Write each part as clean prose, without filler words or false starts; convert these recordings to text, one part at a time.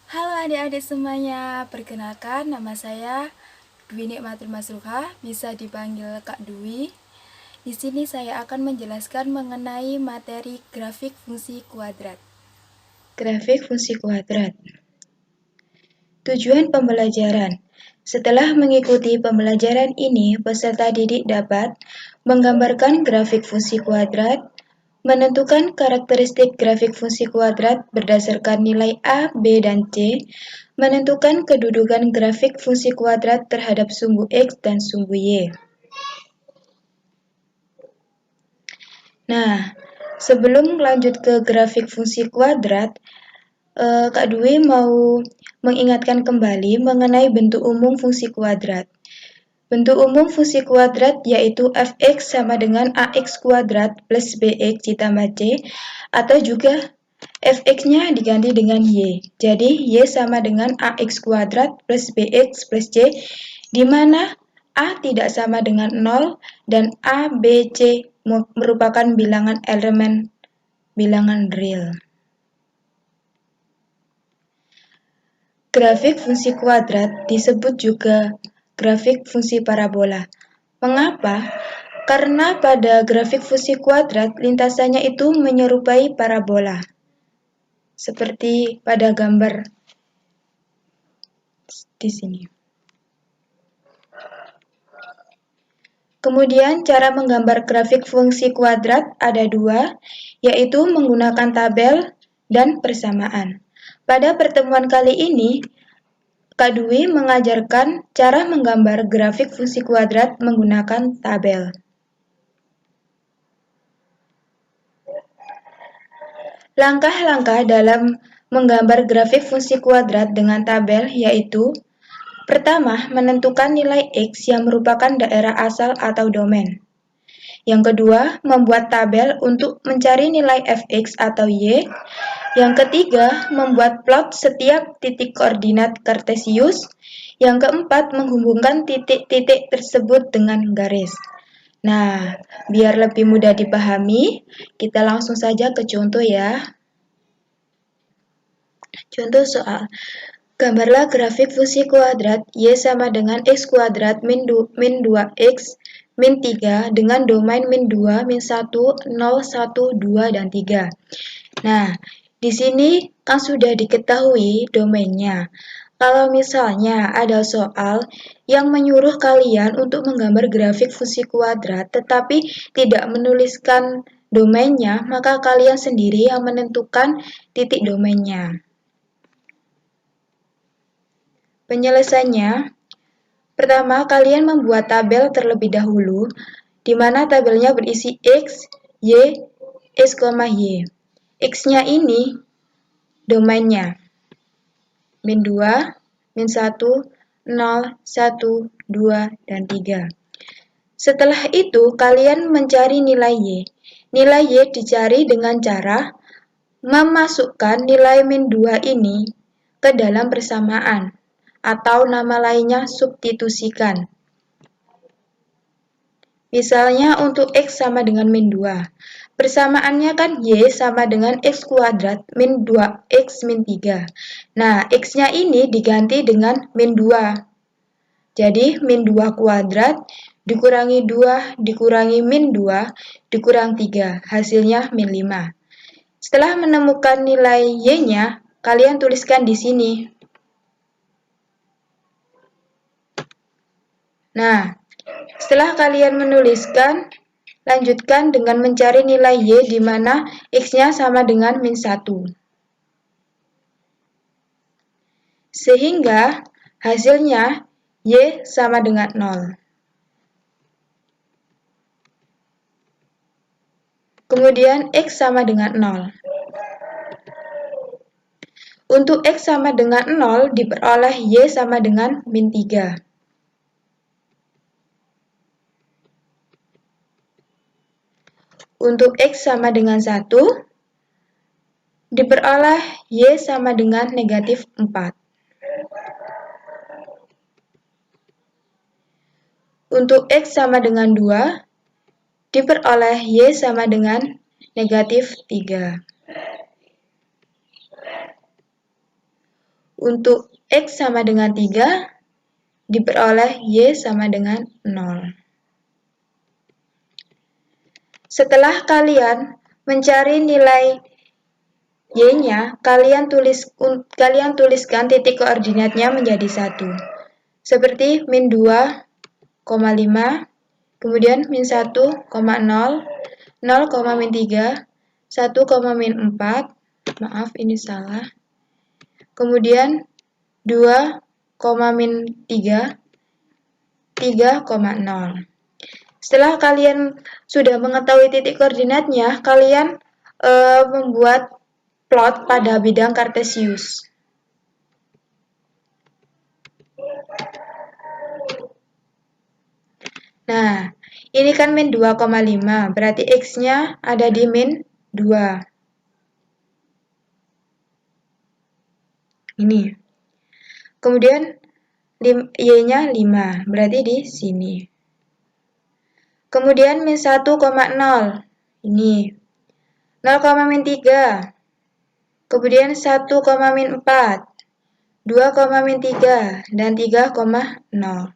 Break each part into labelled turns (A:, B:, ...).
A: Halo adik-adik semuanya, perkenalkan nama saya Dwi Nikmatul Masruha, bisa dipanggil Kak Dwi. Di sini saya akan menjelaskan mengenai materi grafik fungsi kuadrat.
B: Grafik fungsi kuadrat. Tujuan pembelajaran. Setelah mengikuti pembelajaran ini, peserta didik dapat menggambarkan grafik fungsi kuadrat, menentukan karakteristik grafik fungsi kuadrat berdasarkan nilai A, B, dan C, menentukan kedudukan grafik fungsi kuadrat terhadap sumbu X dan sumbu Y. Nah, sebelum lanjut ke grafik fungsi kuadrat, Kak Dwi mau mengingatkan kembali mengenai bentuk umum fungsi kuadrat. Bentuk umum fungsi kuadrat yaitu fx sama dengan ax kuadrat plus bx ditambah c, atau juga fx-nya diganti dengan y. Jadi y sama dengan ax kuadrat plus bx plus c, di mana a tidak sama dengan 0 dan a, b, c merupakan bilangan elemen bilangan real. Grafik fungsi kuadrat disebut juga grafik fungsi parabola. Mengapa? Karena pada grafik fungsi kuadrat lintasannya itu menyerupai parabola. Seperti pada gambar di sini. Kemudian cara menggambar grafik fungsi kuadrat ada dua, yaitu menggunakan tabel dan persamaan. Pada pertemuan kali ini, Kak Dwi mengajarkan cara menggambar grafik fungsi kuadrat menggunakan tabel. Langkah-langkah dalam menggambar grafik fungsi kuadrat dengan tabel yaitu: pertama, menentukan nilai X yang merupakan daerah asal atau domain. Yang kedua, membuat tabel untuk mencari nilai fx atau y. Yang ketiga, membuat plot setiap titik koordinat kartesius. Yang keempat, menghubungkan titik-titik tersebut dengan garis. Nah, biar lebih mudah dipahami, kita langsung saja ke contoh ya. Contoh soal. Gambarlah grafik fungsi kuadrat y sama dengan x kuadrat min 2x min 3 dengan domain min 2, min 1, 0, 1, 2, dan 3. Nah, di sini kan sudah diketahui domainnya. Kalau misalnya ada soal yang menyuruh kalian untuk menggambar grafik fungsi kuadrat tetapi tidak menuliskan domainnya, maka kalian sendiri yang menentukan titik domainnya. Penyelesaiannya, pertama kalian membuat tabel terlebih dahulu, di mana tabelnya berisi X, Y, X, Y. X-nya ini domainnya, min 2, min 1, 0, 1, 2, dan 3. Setelah itu, kalian mencari nilai Y. Nilai Y dicari dengan cara memasukkan nilai min 2 ini ke dalam persamaan, atau nama lainnya substitusikan. Misalnya untuk X sama dengan min 2. Persamaannya kan Y sama dengan X kuadrat min 2X min 3. Nah, X-nya ini diganti dengan min 2. Jadi, min 2 kuadrat dikurangi 2 dikurangi min 2 dikurang 3. Hasilnya min 5. Setelah menemukan nilai Y-nya, kalian tuliskan di sini. Nah, setelah kalian menuliskan, lanjutkan dengan mencari nilai Y di mana X-nya sama dengan min 1. Sehingga hasilnya Y sama dengan 0. Kemudian X sama dengan 0. Untuk X sama dengan 0 diperoleh Y sama dengan min 3. untuk X sama dengan 1, diperoleh Y sama dengan negatif 4. Untuk X sama dengan 2, diperoleh Y sama dengan negatif 3. Untuk X sama dengan 3, diperoleh Y sama dengan 0. Setelah kalian mencari nilai Y-nya, kalian tuliskan titik koordinatnya menjadi 1. Seperti min 2,5, kemudian min 1,0, 0, min 3, 1, min 4, maaf ini salah. Kemudian 2, min 3, 3,0. Setelah kalian sudah mengetahui titik koordinatnya, kalian membuat plot pada bidang kartesius. Nah, ini kan min 2,5, berarti X-nya ada di min 2. Ini. Kemudian Y-nya 5, berarti di sini. Kemudian min 1,0, ini. 0, min 3. Kemudian 1, min 4. 2, min 3. Dan 3,0.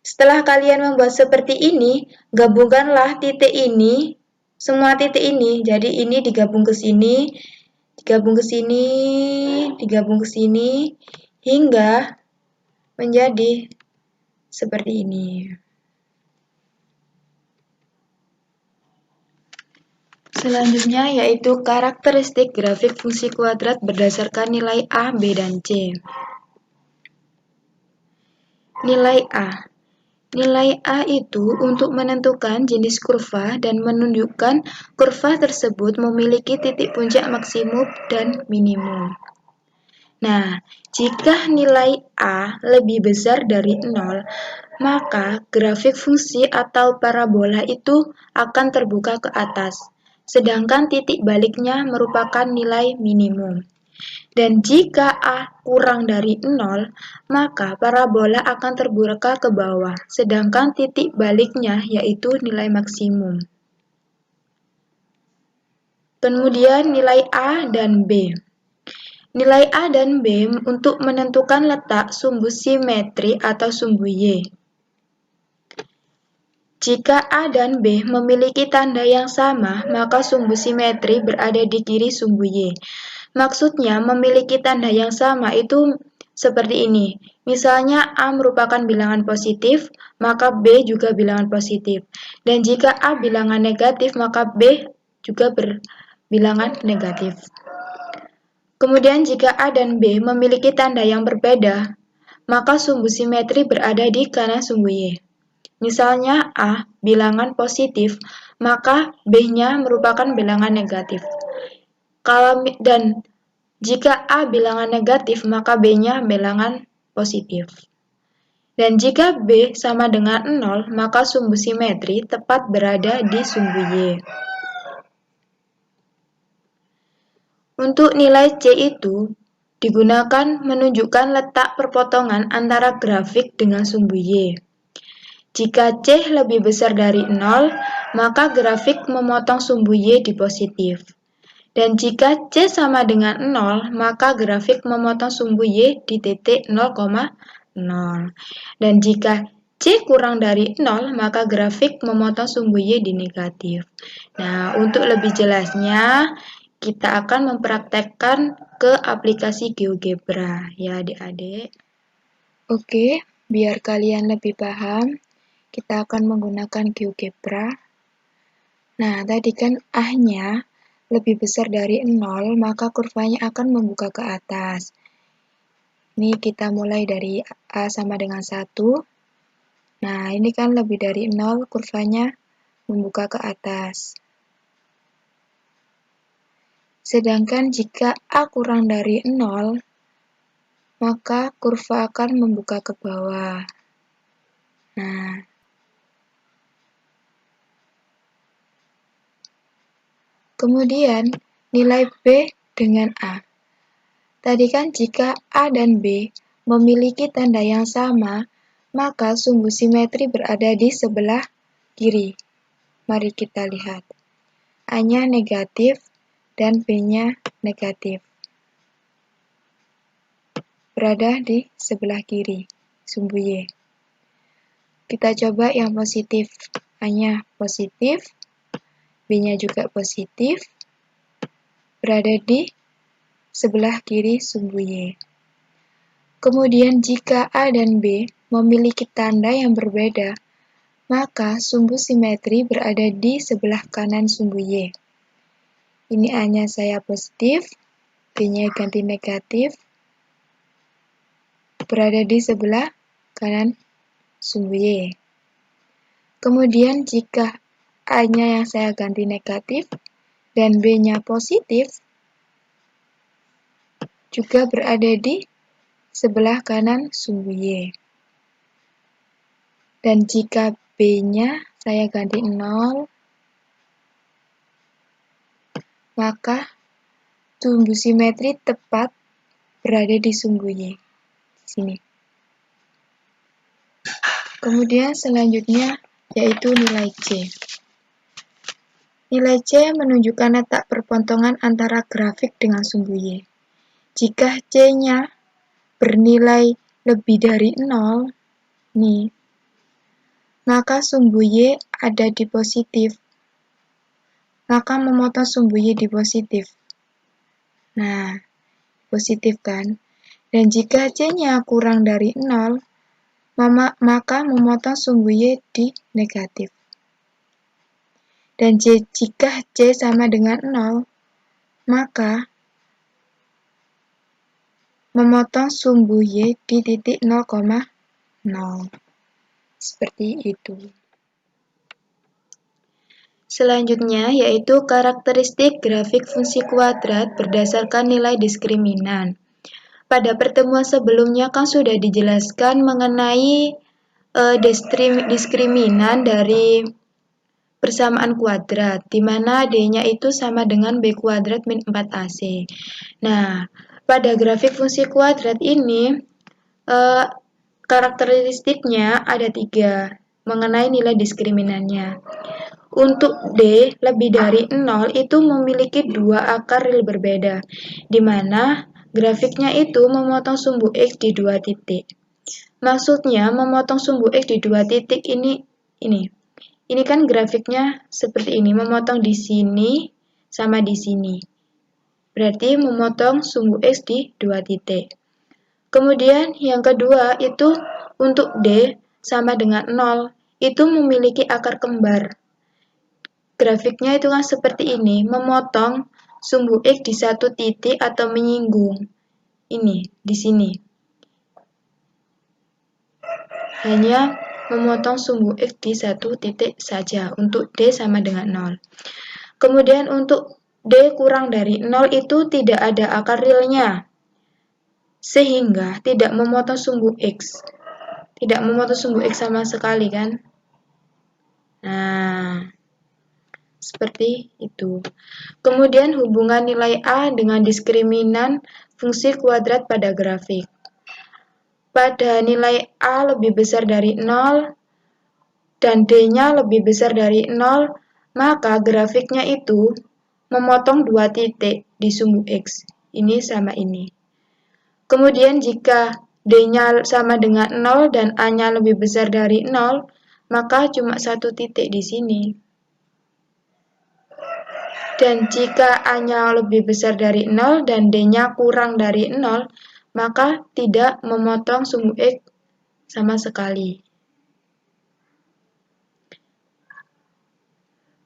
B: Setelah kalian membuat seperti ini, gabungkanlah titik ini, semua titik ini. Jadi ini digabung ke sini, digabung ke sini, digabung ke sini, hingga menjadi seperti ini. Selanjutnya yaitu karakteristik grafik fungsi kuadrat berdasarkan nilai A, B, dan C. Nilai A. Nilai A itu untuk menentukan jenis kurva dan menunjukkan kurva tersebut memiliki titik puncak maksimum dan minimum. Nah, jika nilai A lebih besar dari 0, maka grafik fungsi atau parabola itu akan terbuka ke atas, sedangkan titik baliknya merupakan nilai minimum. Dan jika A kurang dari 0, maka parabola akan terbuka ke bawah, sedangkan titik baliknya yaitu nilai maksimum. Kemudian nilai A dan B. Nilai A dan B untuk menentukan letak sumbu simetri atau sumbu Y. Jika A dan B memiliki tanda yang sama, maka sumbu simetri berada di kiri sumbu Y. Maksudnya, memiliki tanda yang sama itu seperti ini. Misalnya A merupakan bilangan positif, maka B juga bilangan positif. Dan jika A bilangan negatif, maka B juga berbilangan negatif. Kemudian jika A dan B memiliki tanda yang berbeda, maka sumbu simetri berada di kanan sumbu Y. Misalnya A bilangan positif, maka B-nya merupakan bilangan negatif. Dan jika A bilangan negatif, maka B-nya bilangan positif. Dan jika B sama dengan 0, maka sumbu simetri tepat berada di sumbu Y. Untuk nilai C itu digunakan menunjukkan letak perpotongan antara grafik dengan sumbu Y. Jika C lebih besar dari 0, maka grafik memotong sumbu Y di positif. Dan jika C sama dengan 0, maka grafik memotong sumbu Y di titik 0,0. Dan jika C kurang dari 0, maka grafik memotong sumbu Y di negatif. Nah, untuk lebih jelasnya, kita akan mempraktekkan ke aplikasi GeoGebra ya adik-adik. Oke, biar kalian lebih paham, kita akan menggunakan GeoGebra. Nah, tadi kan A-nya lebih besar dari 0, maka kurvanya akan membuka ke atas. Ini kita mulai dari A sama dengan 1. Nah, ini kan lebih dari 0, kurvanya membuka ke atas. Sedangkan jika A kurang dari 0, maka kurva akan membuka ke bawah. Nah, Kemudian nilai B dengan A. Tadi kan jika A dan B memiliki tanda yang sama, maka sumbu simetri berada di sebelah kiri. Mari kita lihat. A-nya negatif dan B-nya negatif. Berada di sebelah kiri, sumbu Y. Kita coba yang positif. A-nya positif, B-nya juga positif, berada di sebelah kiri sumbu Y. Kemudian jika A dan B memiliki tanda yang berbeda, maka sumbu simetri berada di sebelah kanan sumbu Y. Ini A-nya saya positif, B-nya ganti negatif, berada di sebelah kanan sumbu Y. Kemudian jika A-nya yang saya ganti negatif dan B-nya positif, juga berada di sebelah kanan sumbu Y. Dan jika B-nya saya ganti 0, maka sumbu simetri tepat berada di sumbu Y. Sini. Kemudian selanjutnya yaitu nilai C. Nilai C menunjukkan letak perpontongan antara grafik dengan sumbu Y. Jika C-nya bernilai lebih dari 0, nih, maka sumbu Y ada di positif. Maka memotong sumbu Y di positif. Nah, positif kan? Dan jika C-nya kurang dari 0, maka memotong sumbu Y di negatif. Dan jika C sama dengan 0, maka memotong sumbu Y di titik 0,0. Seperti itu. Selanjutnya yaitu karakteristik grafik fungsi kuadrat berdasarkan nilai diskriminan. Pada pertemuan sebelumnya kan sudah dijelaskan mengenai diskriminan dari persamaan kuadrat, di mana D-nya itu sama dengan B kuadrat min 4AC. Nah, pada grafik fungsi kuadrat ini, karakteristiknya ada 3 mengenai nilai diskriminannya. Untuk D lebih dari 0 itu memiliki 2 akar real berbeda, di mana grafiknya itu memotong sumbu X di 2 titik. Maksudnya memotong sumbu X di 2 titik ini. Ini kan grafiknya seperti ini, memotong di sini sama di sini. Berarti memotong sumbu X di 2 titik. Kemudian yang kedua itu untuk D sama dengan 0, itu memiliki akar kembar. Grafiknya itu kan seperti ini, memotong sumbu X di 1 titik atau menyinggung. Ini, di sini. Hanya memotong sumbu X di 1 titik saja, untuk D sama dengan 0. Kemudian untuk D kurang dari 0 itu tidak ada akar realnya, sehingga tidak memotong sumbu X. Tidak memotong sumbu X sama sekali kan? Nah, seperti itu. Kemudian hubungan nilai A dengan diskriminan fungsi kuadrat pada grafik. Pada nilai A lebih besar dari 0 dan D-nya lebih besar dari 0, maka grafiknya itu memotong 2 titik di sumbu X. Ini sama ini. Kemudian jika D-nya sama dengan 0 dan A-nya lebih besar dari 0, maka cuma 1 titik di sini. Dan jika A-nya lebih besar dari 0 dan D-nya kurang dari 0, maka tidak memotong sumbu X sama sekali.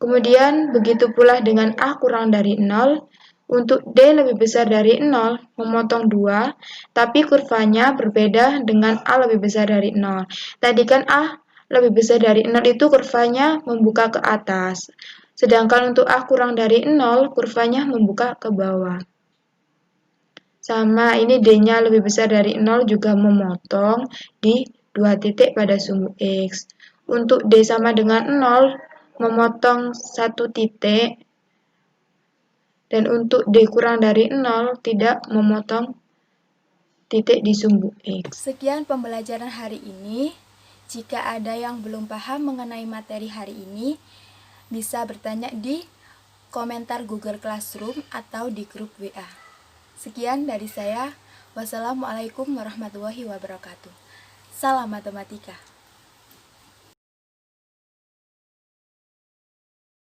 B: Kemudian begitu pula dengan A kurang dari 0, untuk D lebih besar dari 0, memotong 2, tapi kurvanya berbeda dengan A lebih besar dari 0. Tadi kan A lebih besar dari 0 itu kurvanya membuka ke atas. Sedangkan untuk A kurang dari 0, kurvanya membuka ke bawah. Sama, ini D-nya lebih besar dari 0 juga memotong di 2 titik pada sumbu X. Untuk D sama dengan 0, memotong 1 titik Dan untuk D kurang dari 0 tidak memotong titik di sumbu X.
A: Sekian pembelajaran hari ini. Jika ada yang belum paham mengenai materi hari ini, bisa bertanya di komentar Google Classroom atau di grup WA. Sekian dari saya. Wassalamualaikum warahmatullahi wabarakatuh. Salam matematika.